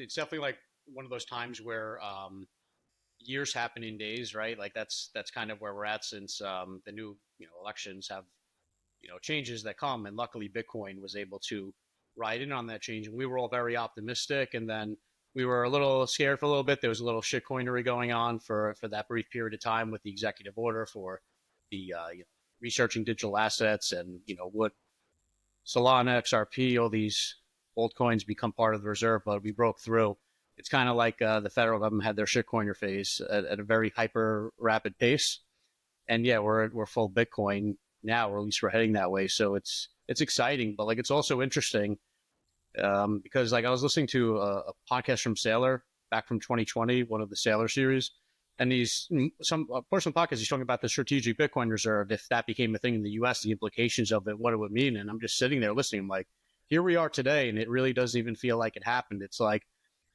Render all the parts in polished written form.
it's definitely like one of those times where years happen in days, right? Like that's kind of where we're at since the new elections have changes that come, and luckily Bitcoin was able to ride in on that change, and we were all very optimistic, and then we were a little scared for a little bit. There was a little shitcoinery going on for that brief period of time with the executive order for the researching digital assets, and would Solana, XRP, all these old coins become part of the reserve, but we broke through. It's kind of like the federal government had their shitcoiner phase at a very hyper rapid pace, and yeah, we're full Bitcoin now, or at least we're heading that way. So it's exciting, but like it's also interesting because like I was listening to a podcast from Saylor back from 2020, one of the Saylor series, and he's some portion of the podcast he's talking about the strategic Bitcoin reserve. If that became a thing in the U.S., the implications of it, what it would mean. And I'm just sitting there listening. I'm like, here we are today, and it really doesn't even feel like it happened. It's like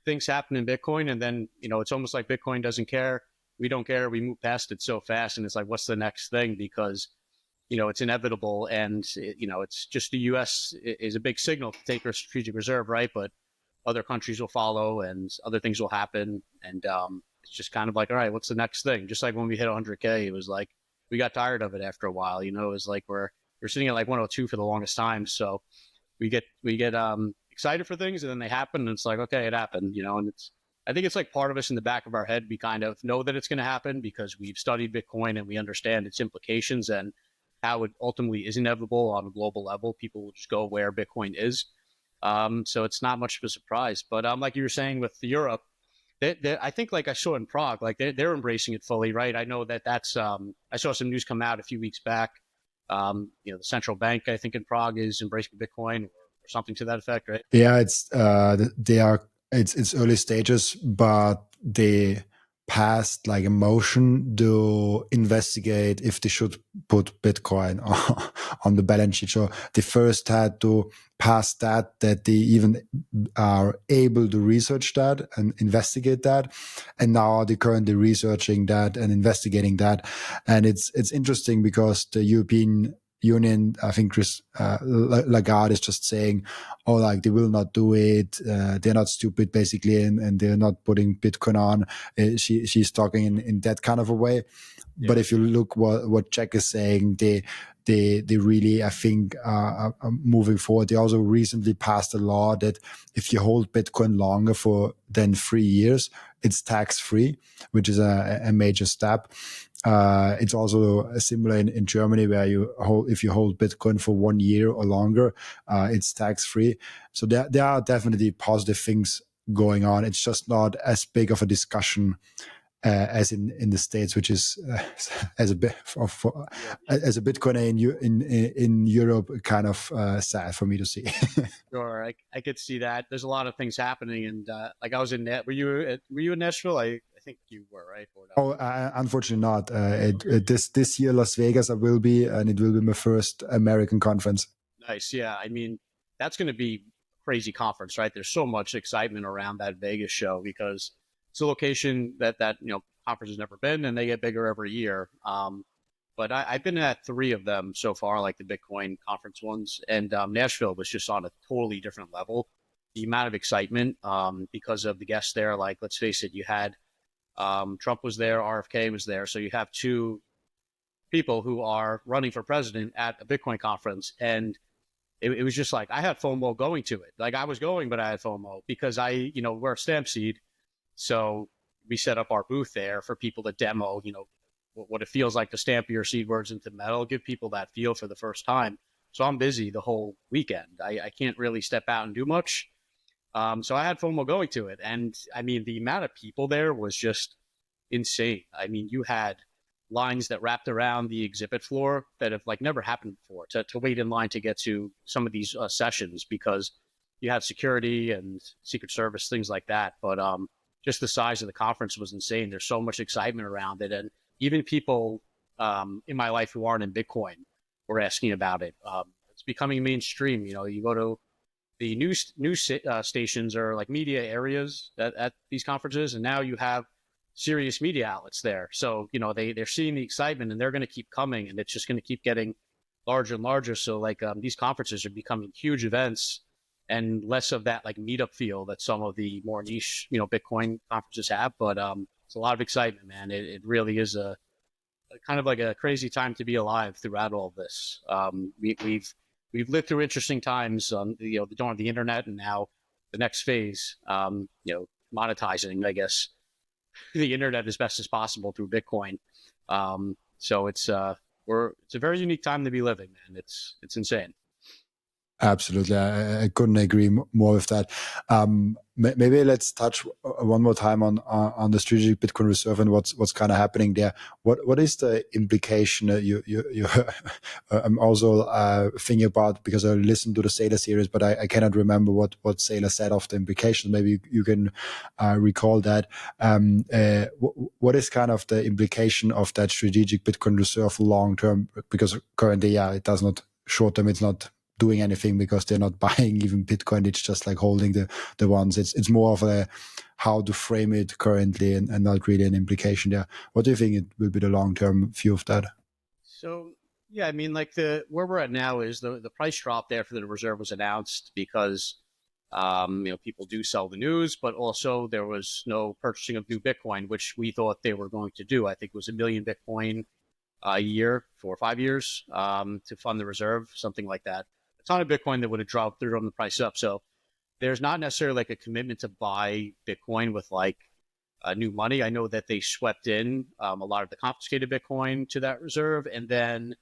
things happen in Bitcoin, and then it's almost like Bitcoin doesn't care. We don't care. We move past it so fast, and it's like, what's the next thing? Because it's inevitable, and it's just the U.S. is a big signal to take our strategic reserve, right? But other countries will follow, and other things will happen, and it's just kind of like, all right, what's the next thing? Just like when we hit 100K, it was like we got tired of it after a while. It was like we're sitting at like 102 for the longest time, so we get excited for things, and then they happen, and it's like, okay, it happened, and I think it's like part of us in the back of our head. We kind of know that it's going to happen because we've studied Bitcoin and we understand its implications and how it ultimately is inevitable on a global level. People will just go where Bitcoin is. So it's not much of a surprise. But like you were saying with Europe, I think like I saw in Prague, like they're embracing it fully, right? I know that's I saw some news come out a few weeks back. The central bank, I think in Prague, is embracing Bitcoin or something to that effect, right? Yeah, it's early stages, but they passed like a motion to investigate if they should put Bitcoin on the balance sheet. So they first had to pass that they even are able to research that and investigate that, and now they're currently researching that and investigating that. And it's interesting because the European Union, I think Chris Lagarde is just saying, oh, like they will not do it. They're not stupid, basically, and they're not putting Bitcoin on. She's talking in that kind of a way. Yeah. But if you look what Jack is saying, they really, I think, are moving forward. They also recently passed a law that if you hold Bitcoin longer than 3 years, it's tax free, which is a major step. It's also similar in Germany, where if you hold Bitcoin for 1 year or longer, it's tax free. So there are definitely positive things going on. It's just not as big of a discussion as in the States, which is as a Bitcoiner in Europe, kind of sad for me to see. Sure, I could see that. There's a lot of things happening, and like I was in net. Were you in Nashville? I think you were, right? Oh, unfortunately not. This year, Las Vegas, I will be, and it will be my first American conference. Nice, yeah. I mean, that's going to be a crazy conference, right? There's so much excitement around that Vegas show because it's a location that conference has never been, and they get bigger every year. But I've been at 3 of them so far, like the Bitcoin conference ones, and Nashville was just on a totally different level. The amount of excitement because of the guests there, like let's face it, you had Trump was there, RFK was there, so you have 2 people who are running for president at a Bitcoin conference, and it was just like I had FOMO going to it. Like I was going, but I had FOMO because we're a stamp seed, so we set up our booth there for people to demo, what it feels like to stamp your seed words into metal, give people that feel for the first time. So I'm busy the whole weekend. I can't really step out and do much. So I had FOMO going to it. And I mean, the amount of people there was just insane. I mean, you had lines that wrapped around the exhibit floor that have like never happened before to wait in line to get to some of these sessions because you had security and Secret Service, things like that. But just the size of the conference was insane. There's so much excitement around it. And even people in my life who aren't in Bitcoin were asking about it. It's becoming mainstream. You go to the news stations or like media areas at these conferences, and now you have serious media outlets there. So, they're seeing the excitement, and they're going to keep coming, and it's just going to keep getting larger and larger. So like these conferences are becoming huge events. and less of that like meetup feel that some of the more niche, Bitcoin conferences have. But it's a lot of excitement, man. It really is a kind of like a crazy time to be alive throughout all of this. We've lived through interesting times on the dawn of the internet, and now the next phase, monetizing, I guess, the internet as best as possible through Bitcoin. So it's a very unique time to be living, man. It's insane. Absolutely, I couldn't agree more with that. Maybe let's touch one more time on the strategic Bitcoin reserve and what's kind of happening there. What is the implication that you I'm also thinking about, because I listened to the Seyr series, but I cannot remember what Seyr said of the implications. Maybe you can recall that. What is kind of the implication of that strategic Bitcoin reserve long term? Because currently, it does not, short term, it's not doing anything because they're not buying even Bitcoin. It's just like holding the ones. It's more of a how to frame it currently and not really an implication there. What do you think it will be the long-term view of that? So yeah, I mean, like the where we're at now is the price drop there for the reserve was announced because people do sell the news, but also there was no purchasing of new Bitcoin, which we thought they were going to do. I think it was 1 million Bitcoin a year for 5 years to fund the reserve, something like that. A ton of Bitcoin that would have dropped through on the price up. So there's not necessarily like a commitment to buy Bitcoin with like new money. I know that they swept in a lot of the confiscated Bitcoin to that reserve, and then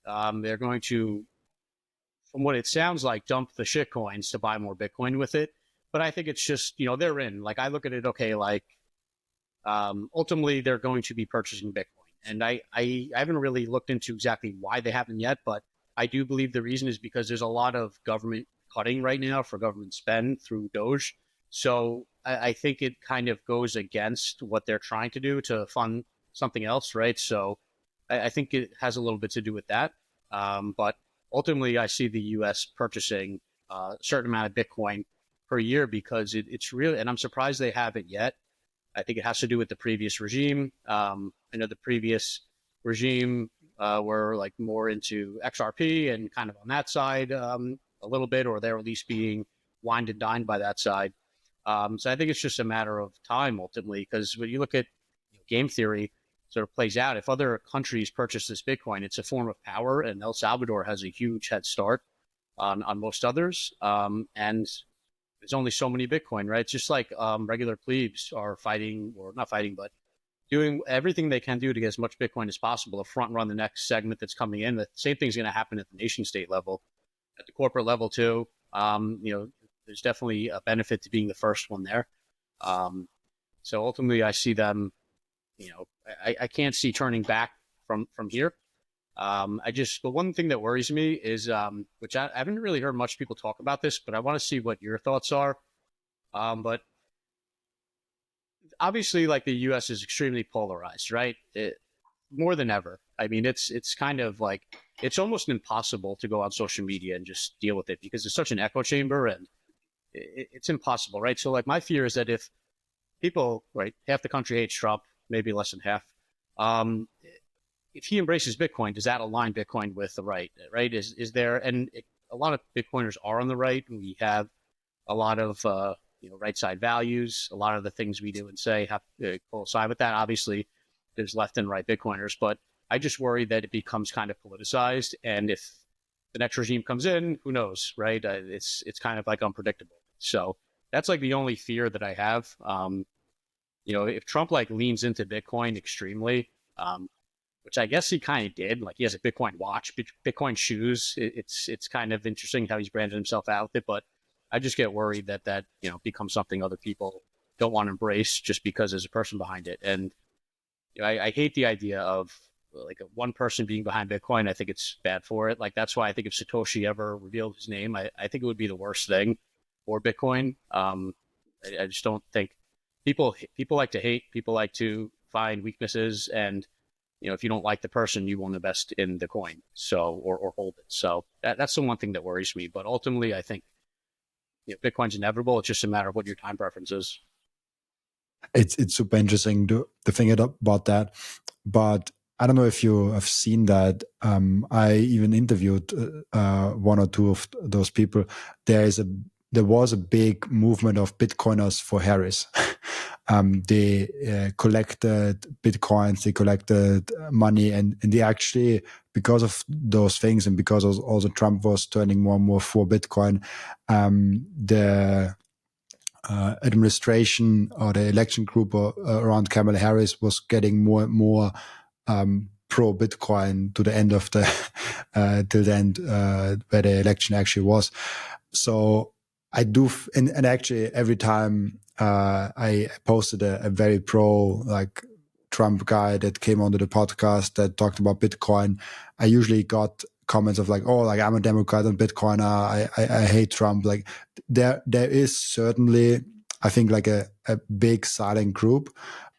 they're going to, from what it sounds like, dump the shit coins to buy more Bitcoin with it. But I think it's just, they're in. Like I look at it, okay, like ultimately they're going to be purchasing Bitcoin. And I haven't really looked into exactly why they haven't yet, but I do believe the reason is because there's a lot of government cutting right now for government spend through Doge. So I think it kind of goes against what they're trying to do to fund something else, right? So I think it has a little bit to do with that. But ultimately, I see the U.S. purchasing a certain amount of Bitcoin per year because it's really, and I'm surprised they haven't yet. I think it has to do with the previous regime. I know the previous regime were like more into XRP and kind of on that side a little bit, or they're at least being wined and dined by that side. So I think it's just a matter of time ultimately, because when you look at game theory, sort of plays out. If other countries purchase this Bitcoin, it's a form of power, and El Salvador has a huge head start on most others. And there's only so many Bitcoin, right? It's just like regular plebes are fighting, or not fighting, but doing everything they can do to get as much Bitcoin as possible to front run the next segment that's coming in. The same thing's going to happen at the nation state level, at the corporate level too. There's definitely a benefit to being the first one there. So ultimately, I see them. I can't see turning back from here. The one thing that worries me is, which I haven't really heard much people talk about this, but I want to see what your thoughts are. But obviously, like the U.S. is extremely polarized, right? More than ever. I mean, it's kind of like it's almost impossible to go on social media and just deal with it because it's such an echo chamber, and it's impossible, right? So, like, my fear is that if people, right, half the country hates Trump, maybe less than half. If he embraces Bitcoin, does that align Bitcoin with the right? Right? Is there? And a lot of Bitcoiners are on the right. We have a lot of right side values. A lot of the things we do and say have to coincide with that. Obviously, there's left and right Bitcoiners, but I just worry that it becomes kind of politicized. And if the next regime comes in, who knows, right? It's kind of like unpredictable. So that's like the only fear that I have. If Trump like leans into Bitcoin extremely, which I guess he kind of did, like he has a Bitcoin watch, Bitcoin shoes. It's kind of interesting how he's branded himself out with it, but I just get worried that becomes something other people don't want to embrace just because there's a person behind it. And I hate the idea of like one person being behind Bitcoin. I think it's bad for it. Like that's why I think if Satoshi ever revealed his name, I think it would be the worst thing for Bitcoin. I just don't think people like to hate. People like to find weaknesses, and if you don't like the person, you won't invest in the coin, so or hold it. So that's the one thing that worries me. But ultimately, I think Bitcoin's inevitable. It's just a matter of what your time preference is. It's super interesting to think about that, but I don't know if you have seen that. I even interviewed one or two of those people. There is a there was a big movement of Bitcoiners for Harris. They collected Bitcoins, they collected money, and they actually, because of those things and because also Trump was turning more and more for Bitcoin, the administration or the election group around Kamala Harris was getting more and more pro Bitcoin to the end of the till the end where the election actually was. So I do, and actually every time I posted a very pro like Trump guy that came onto the podcast that talked about Bitcoin, I usually got comments of like, oh, like I'm a Democrat and Bitcoiner, I hate Trump. Like there is certainly, I think, like a big silent group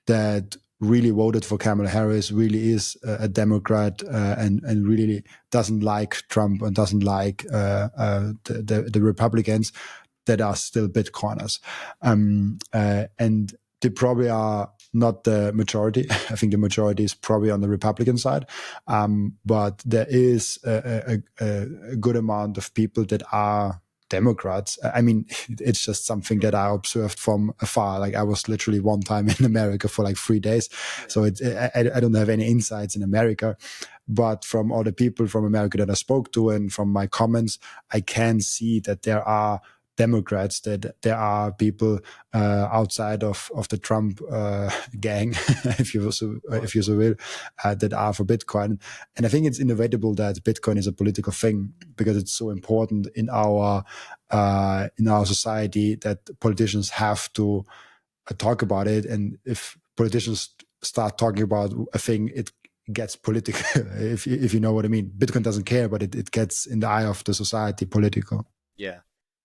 that really voted for Kamala Harris, really is a Democrat, and really doesn't like Trump and doesn't like the Republicans that are still Bitcoiners. And they probably are not the majority. I think the majority is probably on the Republican side. But there is a good amount of people that are Democrats. I mean, it's just something that I observed from afar. Like I was literally one time in America for like 3 days. Yeah. So I don't have any insights in America, but from all the people from America that I spoke to and from my comments, I can see that there are Democrats, that there are people outside of the Trump gang, if you so will, that are for Bitcoin. And I think it's inevitable that Bitcoin is a political thing because it's so important in our society that politicians have to talk about it. And if politicians start talking about a thing, it gets political. if you know what I mean. Bitcoin doesn't care, but it gets in the eye of the society political. Yeah,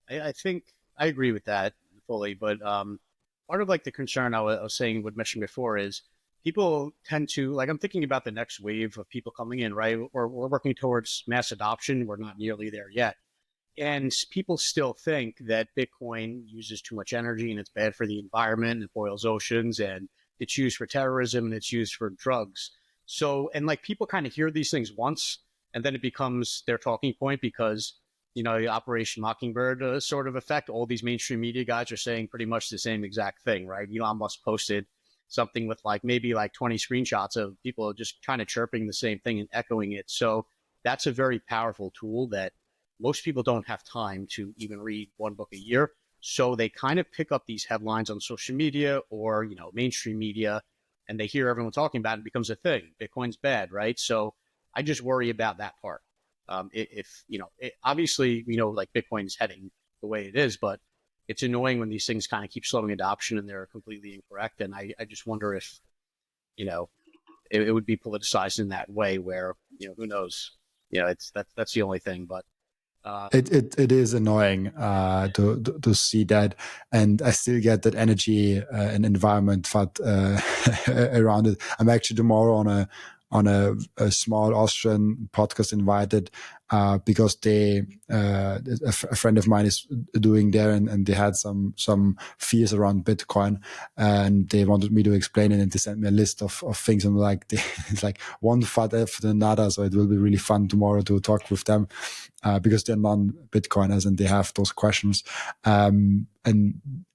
I think I agree with that fully. But part of like the concern I was saying, would mention before, is people tend to like. I'm thinking about the next wave of people coming in, right? Or we're working towards mass adoption. We're not nearly there yet, and people still think that Bitcoin uses too much energy and it's bad for the environment. It boils oceans, and it's used for terrorism and it's used for drugs. So, and like people kind of hear these things once, and then it becomes their talking point because the Operation Mockingbird sort of effect. All these mainstream media guys are saying pretty much the same exact thing, right? Elon Musk posted something with like maybe like 20 screenshots of people just kind of chirping the same thing and echoing it. So that's a very powerful tool that most people don't have time to even read one book a year. So they kind of pick up these headlines on social media or, mainstream media, and they hear everyone talking about it. It becomes a thing. Bitcoin's bad, right? So I just worry about that part. If obviously like Bitcoin is heading the way it is, but it's annoying when these things kind of keep slowing adoption and they're completely incorrect. And I just wonder if it would be politicized in that way where who knows, that's the only thing. But it is annoying to see that, and I still get that energy and environment thought around it. I'm actually tomorrow on a small Austrian podcast invited because a friend of mine is doing there, and they had some fears around Bitcoin, and they wanted me to explain it, and they sent me a list of things. I'm like, it's like one fad after another, so it will be really fun tomorrow to talk with them because they're non-Bitcoiners and they have those questions. And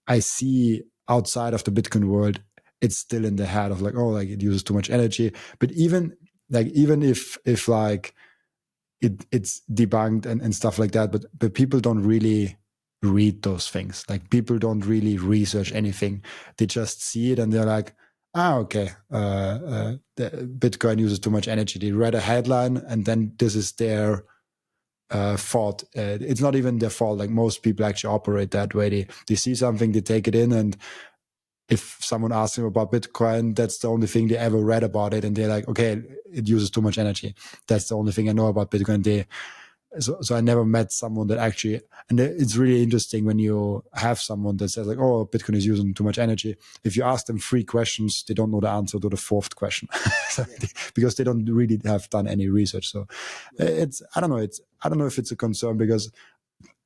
I see outside of the Bitcoin world, it's still in the head of like, oh, like it uses too much energy. But even if like it's debunked and stuff like that, but people don't really read those things. Like people don't really research anything. They just see it and they're like, okay, the Bitcoin uses too much energy. They read a headline and then this is their fault. It's not even their fault. Like most people actually operate that way. They see something, they take it in, and if someone asks them about Bitcoin, that's the only thing they ever read about it. And they're like, okay, it uses too much energy. That's the only thing I know about Bitcoin. So I never met someone that actually, and it's really interesting when you have someone that says like, oh, Bitcoin is using too much energy. If you ask them 3 questions, they don't know the answer to the 4th question because they don't really have done any research. So I don't know if it's a concern because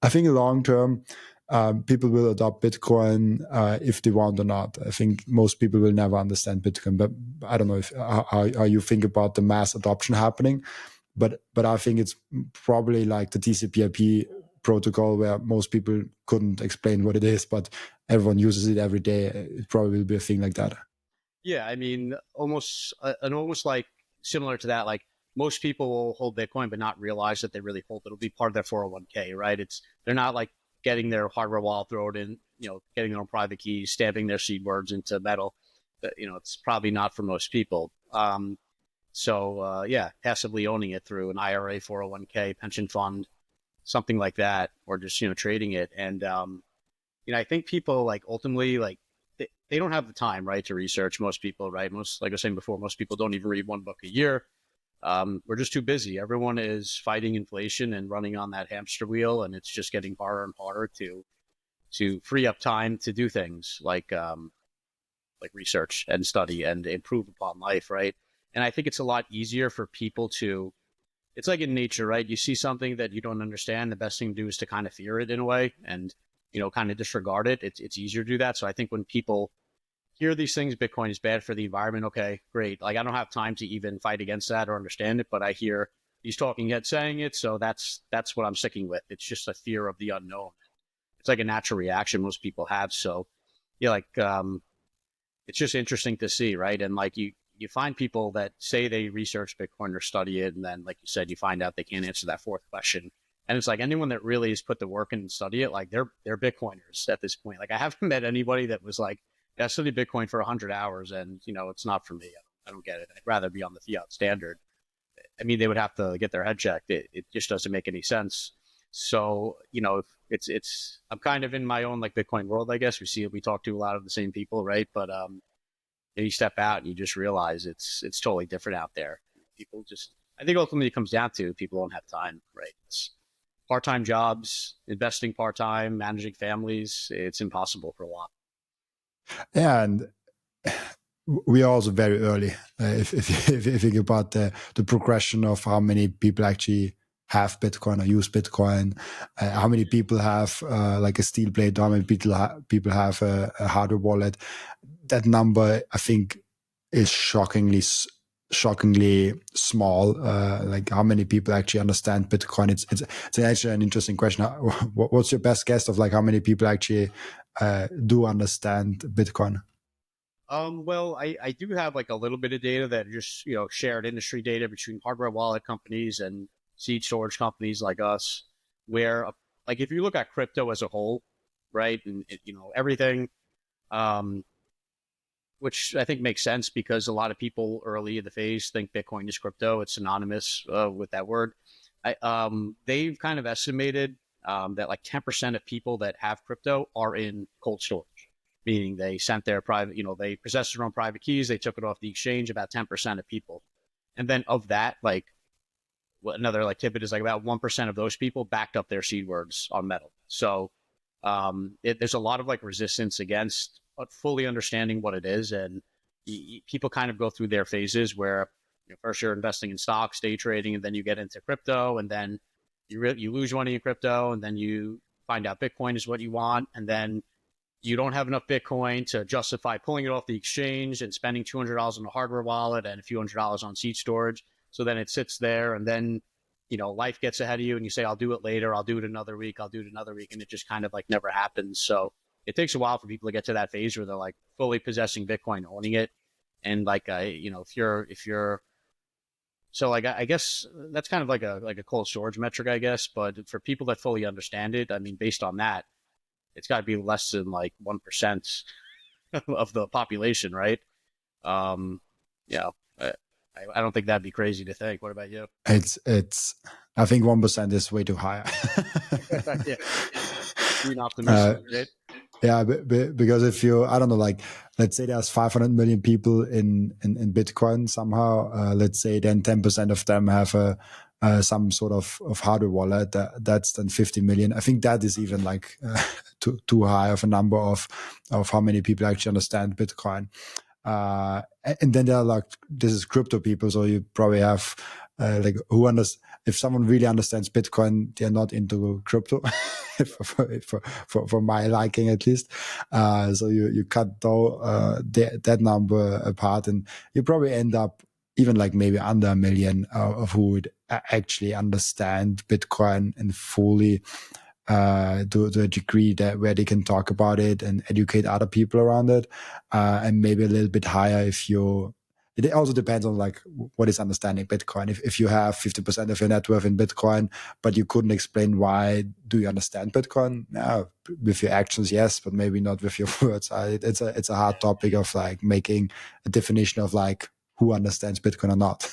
I think long term, people will adopt Bitcoin if they want or not. I think most people will never understand Bitcoin, but I don't know if how you think about the mass adoption happening. But I think it's probably like the TCP/IP protocol where most people couldn't explain what it is, but everyone uses it every day, it probably will be a thing like that. Yeah, I mean, almost like similar to that. Like most people will hold Bitcoin, but not realize that they really hold it. It'll be part of their 401k, right? They're not like getting their hardware wallet, throw it in, getting their own private keys, stamping their seed words into metal. It's probably not for most people. So yeah, passively owning it through an IRA, 401k, pension fund, something like that, or just trading it. And I think people like ultimately like they don't have the time, right, to research. Most people, right? Like I was saying before, most people don't even read one book a year. We're just too busy. Everyone is fighting inflation and running on that hamster wheel, and it's just getting harder and harder to free up time to do things like research and study and improve upon life, right? And I think it's a lot easier for people to. It's like in nature, right? You see something that you don't understand. The best thing to do is to kind of fear it in a way, and kind of disregard it. It's easier to do that. So I think when people hear these things, Bitcoin is bad for the environment. Okay, great. Like I don't have time to even fight against that or understand it, but I hear these talking heads saying it, so that's what I'm sticking with. It's just a fear of the unknown. It's like a natural reaction most people have. So yeah, like it's just interesting to see, right? And like you find people that say they research Bitcoin or study it, and then like you said, you find out they can't answer that fourth question. And it's like anyone that really has put the work in and study it, like they're Bitcoiners at this point. Like I haven't met anybody that was like, I studied Bitcoin for 100 hours and, it's not for me. I don't get it. I'd rather be on the fiat standard. I mean, they would have to get their head checked. It just doesn't make any sense. So, I'm kind of in my own like Bitcoin world, I guess. We talk to a lot of the same people, right? But you step out and you just realize it's totally different out there. People just, I think ultimately it comes down to people don't have time, right? It's part-time jobs, investing part-time, managing families. It's impossible for a lot. Yeah, and we are also very early. If you think about the progression of how many people actually have Bitcoin or use Bitcoin, how many people have like a steel plate, how many people have a hardware wallet, that number I think is shockingly small. Like how many people actually understand Bitcoin? It's actually an interesting question. What's your best guess of like how many people actually do understand Bitcoin? Well, I do have like a little bit of data that just, shared industry data between hardware wallet companies and seed storage companies like us, where like if you look at crypto as a whole, right, and everything, um, which I think makes sense because a lot of people early in the phase think Bitcoin is crypto. It's synonymous with that word. They've kind of estimated that like 10% of people that have crypto are in cold storage, meaning they sent their private, they possess their own private keys. They took it off the exchange, about 10% of people. And then of that, like another like tidbit is like about 1% of those people backed up their seed words on metal. So there's a lot of like resistance against fully understanding what it is. And people kind of go through their phases where first you're investing in stocks, day trading, and then you get into crypto, and then you lose money in crypto, and then you find out Bitcoin is what you want, and then you don't have enough Bitcoin to justify pulling it off the exchange and spending $200 on a hardware wallet and a few $100s on seed storage. So then it sits there, and then life gets ahead of you, and you say, "I'll do it later. I'll do it another week. I'll do it another week," and it just kind of like never happens. So it takes a while for people to get to that phase where they're like fully possessing Bitcoin, owning it, and like if you're so like I guess that's kind of like a cold storage metric, I guess. But for people that fully understand it, I mean, based on that, it's got to be less than like 1% of the population, right? Um, yeah, I don't think that'd be crazy to think. What about you? It's I think 1% is way too high. Yeah, being optimistic, right? Yeah, because if you, I don't know, like let's say there's 500 million people in Bitcoin somehow. Let's say then 10% of them have some sort of hardware wallet. That's then 50 million. I think that is even like too high of a number of how many people actually understand Bitcoin. And then there are like, this is crypto people, so you probably have like if someone really understands Bitcoin, they're not into crypto for my liking at least. So you cut that number apart, and you probably end up even like maybe under a million of who would actually understand Bitcoin and fully to a degree that where they can talk about it and educate other people around it, and maybe a little bit higher if you. It also depends on like what is understanding Bitcoin. If you have 50% of your net worth in Bitcoin, but you couldn't explain why do you understand Bitcoin? Yeah, with your actions, yes, but maybe not with your words. It's a hard topic of like making a definition of like who understands Bitcoin or not.